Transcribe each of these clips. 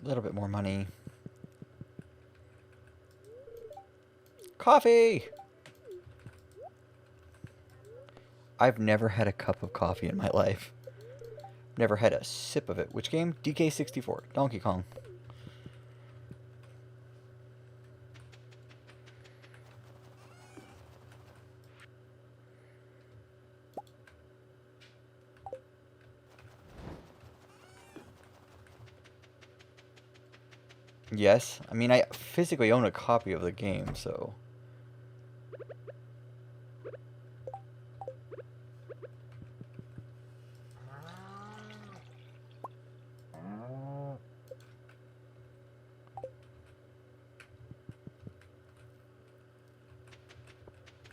A little bit more money. Coffee! I've never had a cup of coffee in my life. Never had a sip of it. Which game? DK64. Donkey Kong. Yes. I mean, I physically own a copy of the game, so...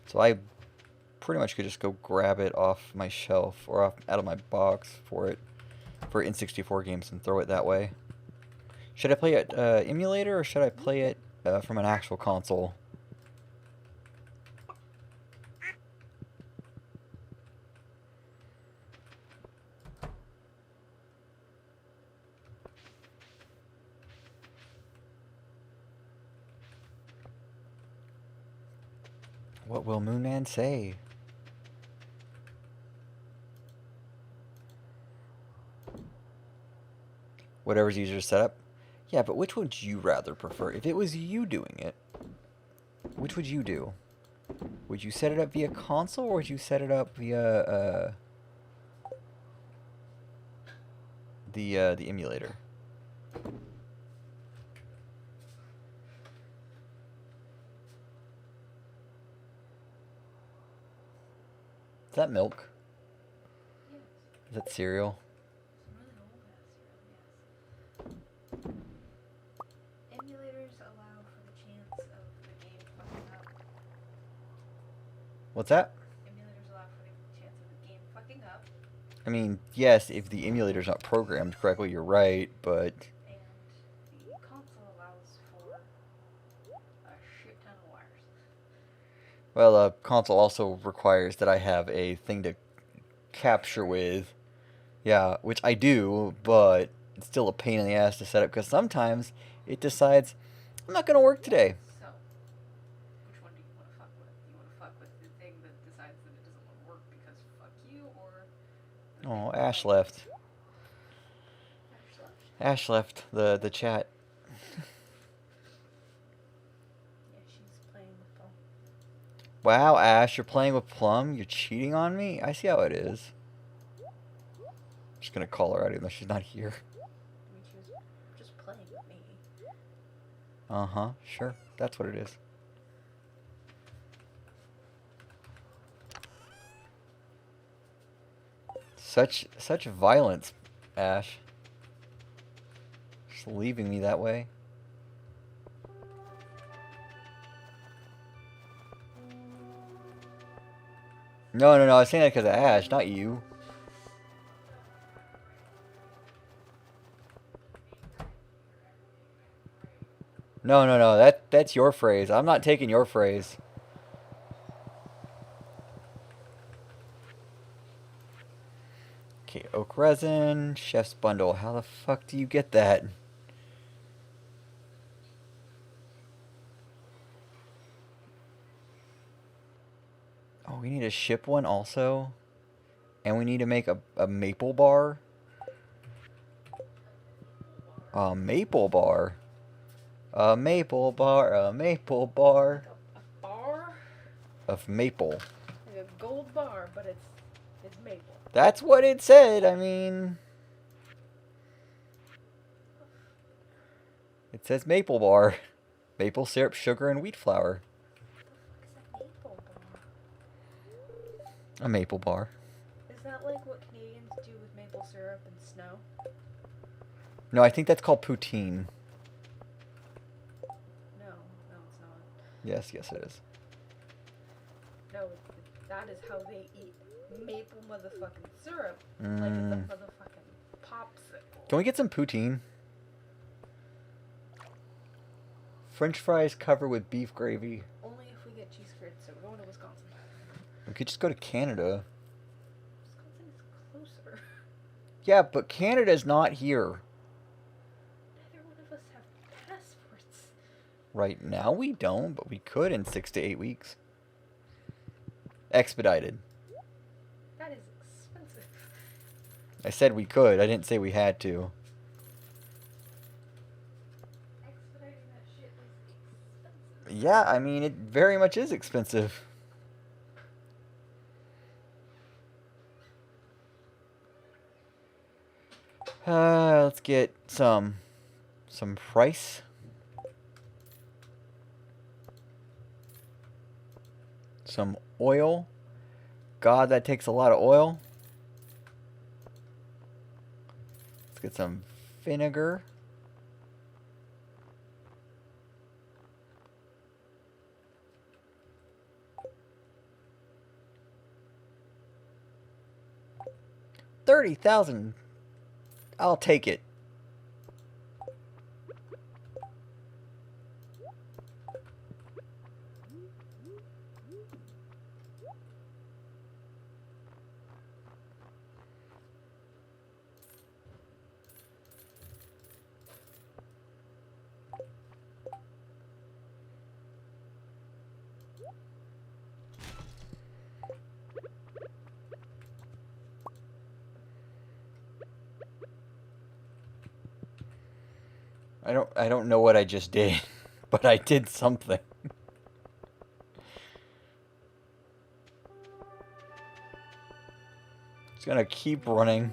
So I pretty much could just go grab it off my shelf or out of my box for N64 games and throw it that way. Should I play it emulator or should I play it from an actual console? What will Moonman say? Whatever's easier to set up. Yeah, but which would you rather prefer? If it was you doing it, which would you do? Would you set it up via console or would you set it up via the emulator? Is that milk? Yes. Is that cereal? Some really old ass cereal, yes. Emulators allow for the chance of the game fucking up. What's that? Emulators allow for the chance of the game fucking up. I mean, yes, if the emulator's not programmed correctly, you're right, but... And the console allows for a shit ton of wires. Well, a console also requires that I have a thing to capture with. Yeah, which I do, but it's still a pain in the ass to set up because sometimes it decides, I'm not going to work today. So, which one do you want to fuck with? Do you want to fuck with the thing that decides that it doesn't want to work because fuck you, or... Oh, Ash left. Ash left the chat. Yeah, she's playing with Paul. Wow, Ash, you're playing with Plum? You're cheating on me? I see how it is. I'm just going to call her out even though she's not here. I mean, she was just playing with me. Uh-huh, sure. That's what it is. Such violence, Ash. Just leaving me that way. No, I was saying that because of Ash, not you. No, that's your phrase. I'm not taking your phrase. Okay, oak resin, chef's bundle. How the fuck do you get that? Oh, we need to ship one also. And we need to make a maple bar. A maple bar. A maple bar, a maple bar. A bar? Of maple. Like a gold bar, but it's maple. That's what it said, I mean... It says maple bar. Maple syrup, sugar, and wheat flour. What the fuck is a maple bar? A maple bar. Is that like what Canadians do with maple syrup and snow? No, I think that's called poutine. No, it's not. Yes, it is. No, that is how they eat maple motherfucking syrup. Like it's a motherfucking popsicle. Can we get some poutine? French fries covered with beef gravy. Only if we get cheese curds, so we're going to Wisconsin. We could just go to Canada. Wisconsin is closer. Yeah, but Canada's not here. Neither one of Right now we don't, but we could in 6 to 8 weeks. Expedited. That is expensive. I said we could. I didn't say we had to. Expediting that shit is expensive. Yeah, I mean, it very much is expensive. Let's get some price. Some oil. God, that takes a lot of oil. Let's get some vinegar. $30,000. I'll take it. I don't know what I just did, but I did something. It's gonna keep running.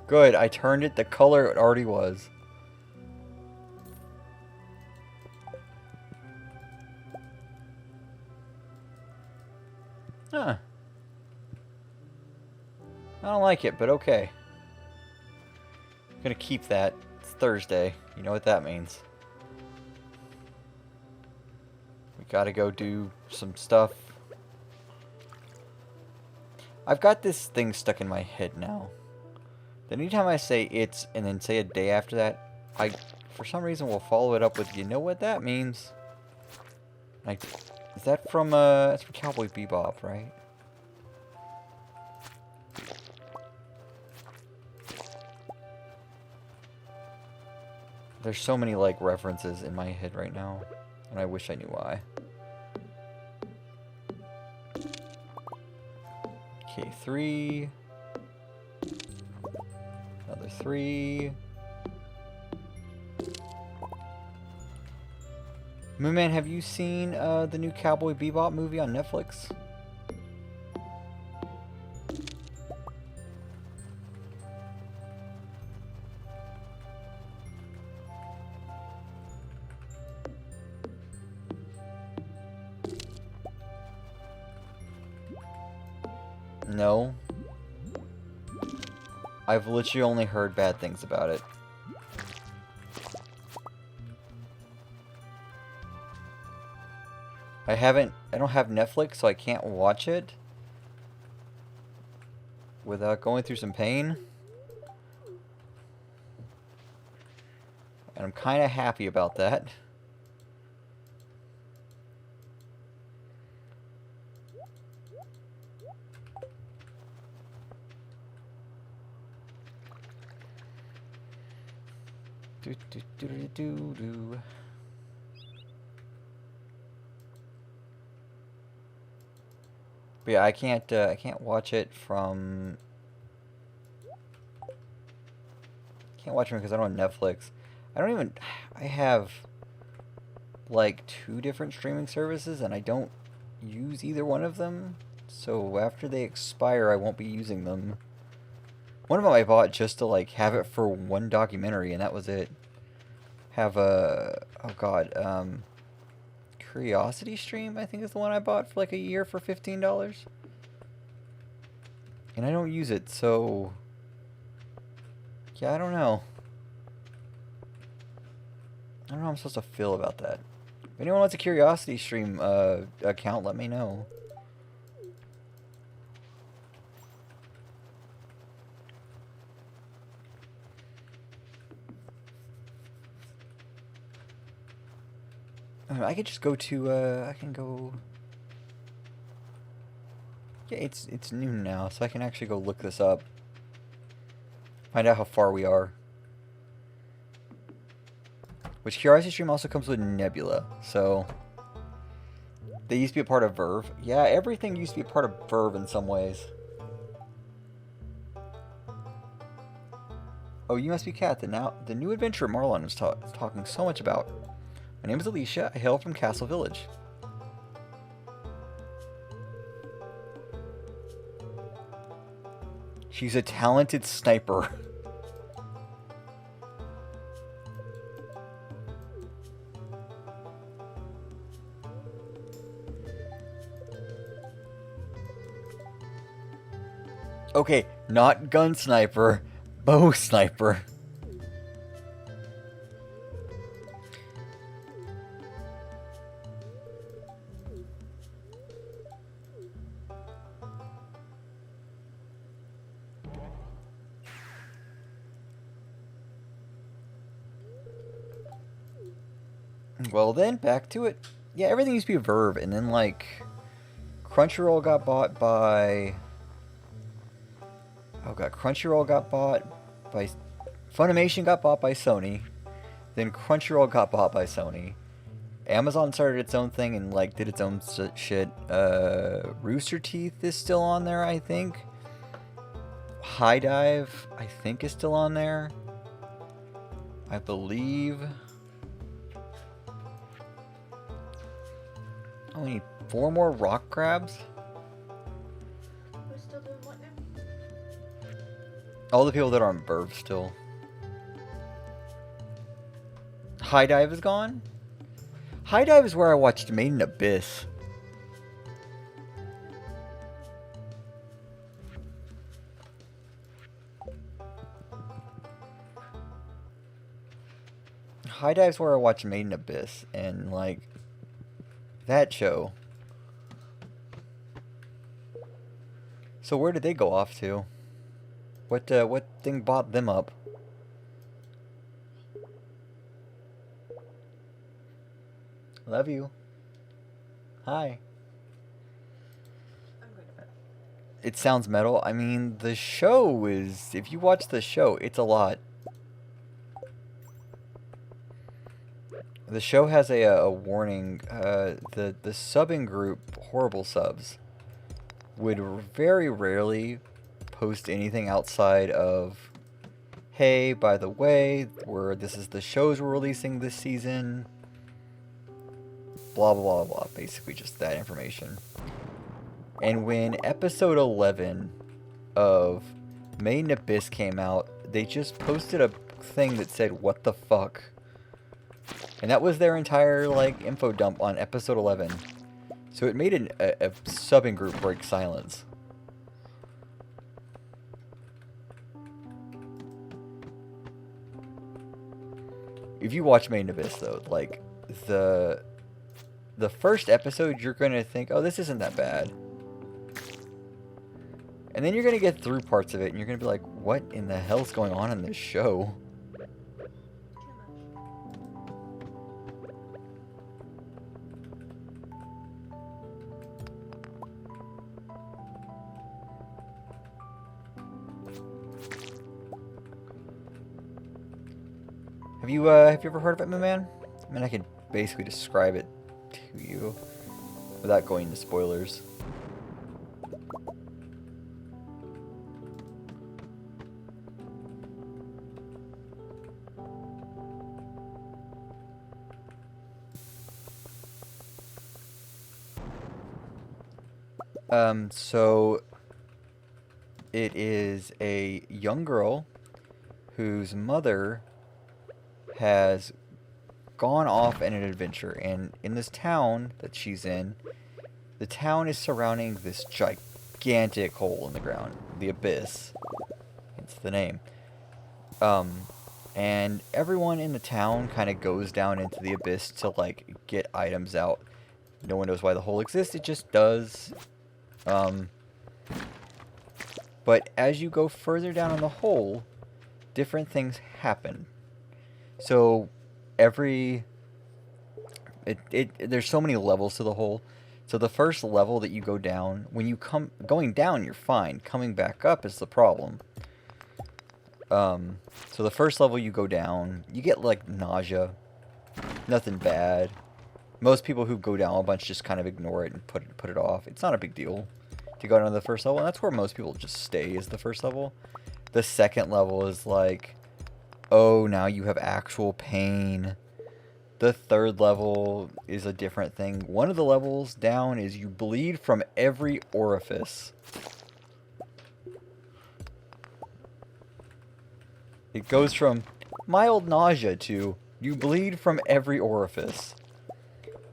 Good, I turned it the color it already was. Huh. I don't like it, but okay. I'm gonna keep that. It's Thursday. You know what that means. We gotta go do some stuff. I've got this thing stuck in my head now. Anytime I say it's and then say a day after that, I, for some reason, will follow it up with, you know what that means? Like, is that from, that's from Cowboy Bebop, right? There's so many, like, references in my head right now, and I wish I knew why. Okay, 3... Another 3. Moonman, have you seen the new Cowboy Bebop movie on Netflix? No. I've literally only heard bad things about it. I don't have Netflix, so I can't watch it without going through some pain. And I'm kind of happy about that. Do. But yeah, I can't watch it from. Can't watch it because I don't have Netflix. I have like 2 different streaming services, and I don't use either one of them. So after they expire, I won't be using them. One of them I bought just to like have it for one documentary, and that was it. Have a Curiosity Stream, I think is the one I bought for like a year for $15. And I don't use it, so yeah, I don't know. I don't know how I'm supposed to feel about that. If anyone wants a Curiosity Stream account, let me know. I could just go to, I can go... Yeah, it's noon now, so I can actually go look this up. Find out how far we are. Which Curiosity Stream also comes with Nebula, so... They used to be a part of Verve. Yeah, everything used to be a part of Verve in some ways. Oh, you must be Kat, the new adventurer Marlon was talking so much about. My name is Alicia. I hail from Castle Village. She's a talented sniper. Okay, not gun sniper, bow sniper. Well then, back to it. Yeah, everything used to be a Verve, and then like Crunchyroll got bought by... Oh god, Crunchyroll got bought by... Funimation got bought by Sony. Then Crunchyroll got bought by Sony. Amazon started its own thing and like did its own shit. Rooster Teeth is still on there, I think. High Dive, I think, is still on there. I believe... Only 4 more rock crabs. Who's still doing what now? All the people that are on Verve still. High Dive is gone? High Dive is where I watched Made in Abyss. High Dive's where I watched Made in Abyss, and like that show. So where did they go off to? What thing bought them up? Love you. Hi. I'm going to bed. It sounds metal. I mean, the show is... If you watch the show, it's a lot. The show has a warning. The subbing group, Horrible Subs, would very rarely post anything outside of, hey, by the way, this is the shows we're releasing this season. Blah, blah, blah, blah. Basically just that information. And when episode 11 of Made in Abyss came out, they just posted a thing that said, what the fuck? And that was their entire, like, info dump on episode 11. So it made a subbing group break silence. If you watch Made in Abyss, though, like, the first episode, you're going to think, oh, this isn't that bad. And then you're going to get through parts of it, and you're going to be like, what in the hell's going on in this show? Have you ever heard of it, my man? I mean, I could basically describe it to you without going into spoilers. So it is a young girl whose mother has gone off on an adventure, and in this town that she's in, the town is surrounding this gigantic hole in the ground, the Abyss. It's the name. And everyone in the town kind of goes down into the Abyss to, like, get items out. No one knows why the hole exists, it just does. But as you go further down in the hole, different things happen. So, every There's so many levels to the hole. So the first level that you go down, when you going down, you're fine. Coming back up is the problem. So the first level you go down, you get like nausea. Nothing bad. Most people who go down a bunch just kind of ignore it and put it off. It's not a big deal to go down to the first level, and that's where most people just stay, is the first level. The second level is like, oh, now you have actual pain. The third level is a different thing. One of the levels down is you bleed from every orifice. It goes from mild nausea to you bleed from every orifice.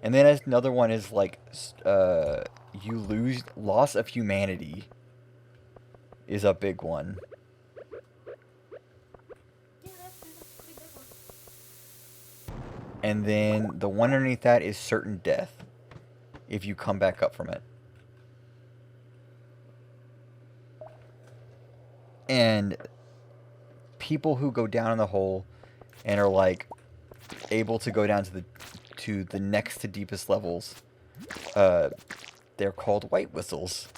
And then another one is like, you lose loss of humanity is a big one. And then the one underneath that is certain death if you come back up from it. And people who go down in the hole and are like able to go down to the next to deepest levels, they're called white whistles.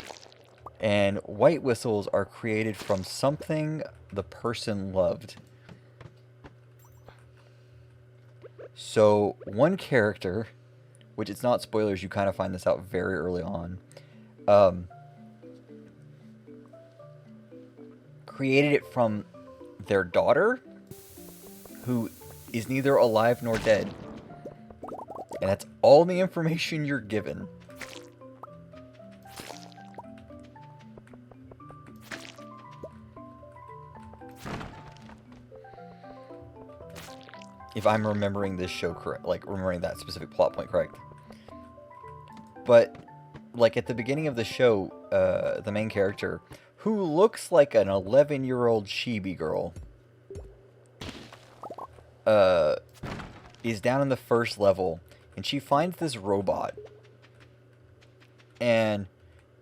And white whistles are created from something the person loved. So one character, which it's not spoilers, you kind of find this out very early on, created it from their daughter, who is neither alive nor dead. And that's all the information you're given. If I'm remembering this show correct, like remembering that specific plot point correct. But, like at the beginning of the show, the main character, who looks like an 11-year-old chibi girl, is down in the first level, and she finds this robot. And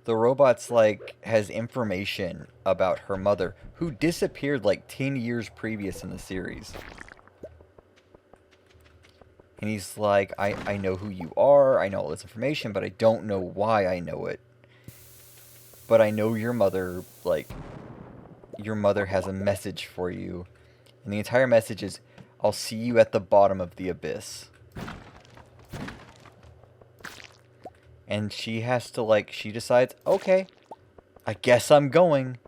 the robot's like, has information about her mother, who disappeared like 10 years previous in the series. And he's like, I know who you are, I know all this information, but I don't know why I know it. But I know your mother, like, your mother has a message for you. And the entire message is, I'll see you at the bottom of the abyss. And she has to, like, she decides, okay, I guess I'm going.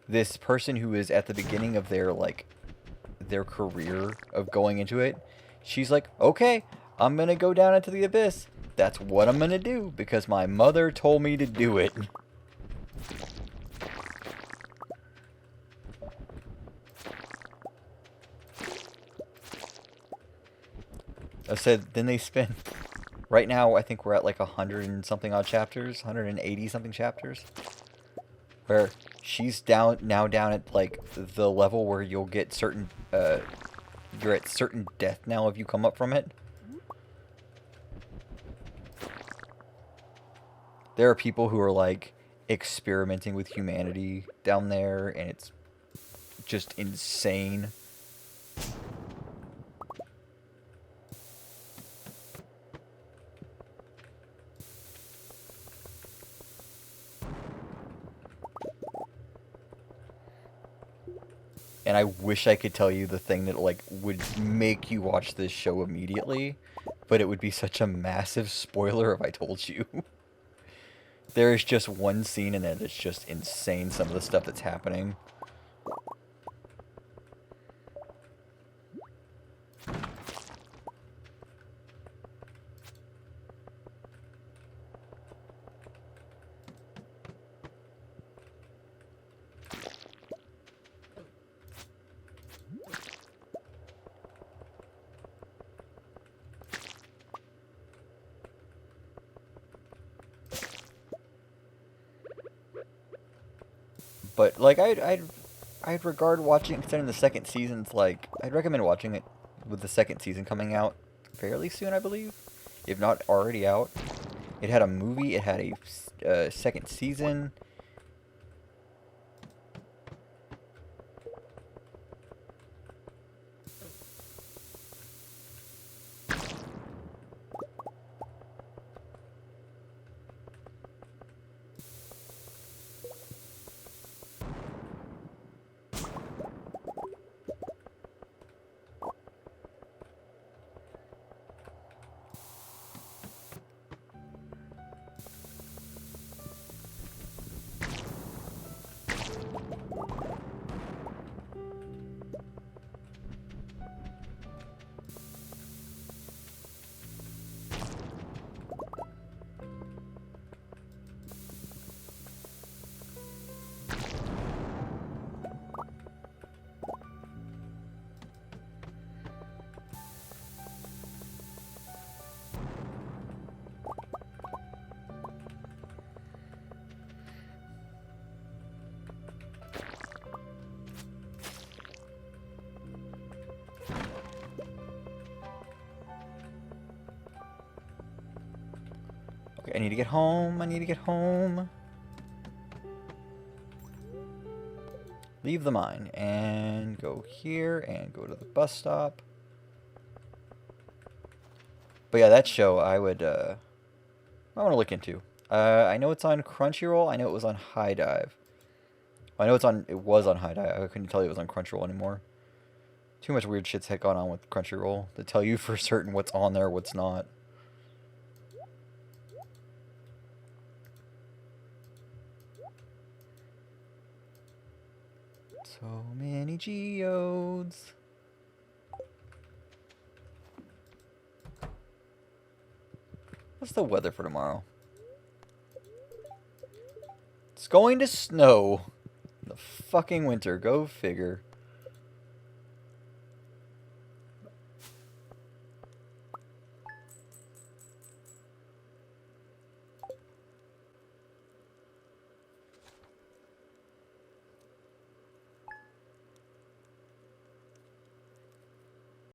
This person who is at the beginning of their, like, their career of going into it, she's like, okay, I'm going to go down into the abyss. That's what I'm going to do, because my mother told me to do it. I said, then they spend, right now I think we're at like 100 and something odd chapters, 180 something chapters, where she's down at like the level where you'll get certain, you're at certain death now if you come up from it. There are people who are like experimenting with humanity down there, and it's just insane. And I wish I could tell you the thing that, like, would make you watch this show immediately, but it would be such a massive spoiler if I told you. There is just one scene in it that's just insane, some of the stuff that's happening. But, like, I'd regard watching, considering the second season's, like, I'd recommend watching it with the second season coming out fairly soon, I believe. If not already out. It had a movie, it had a second season. Okay, I need to get home. I need to get home. Leave the mine and go here and go to the bus stop. But yeah, that show I would I want to look into. I know it's on Crunchyroll. I know it was on High Dive. I know it was on High Dive. I couldn't tell you it was on Crunchyroll anymore. Too much weird shit's gone on with Crunchyroll to tell you for certain what's on there, what's not. So many geodes. What's the weather for tomorrow? It's going to snow in the fucking winter. Go figure.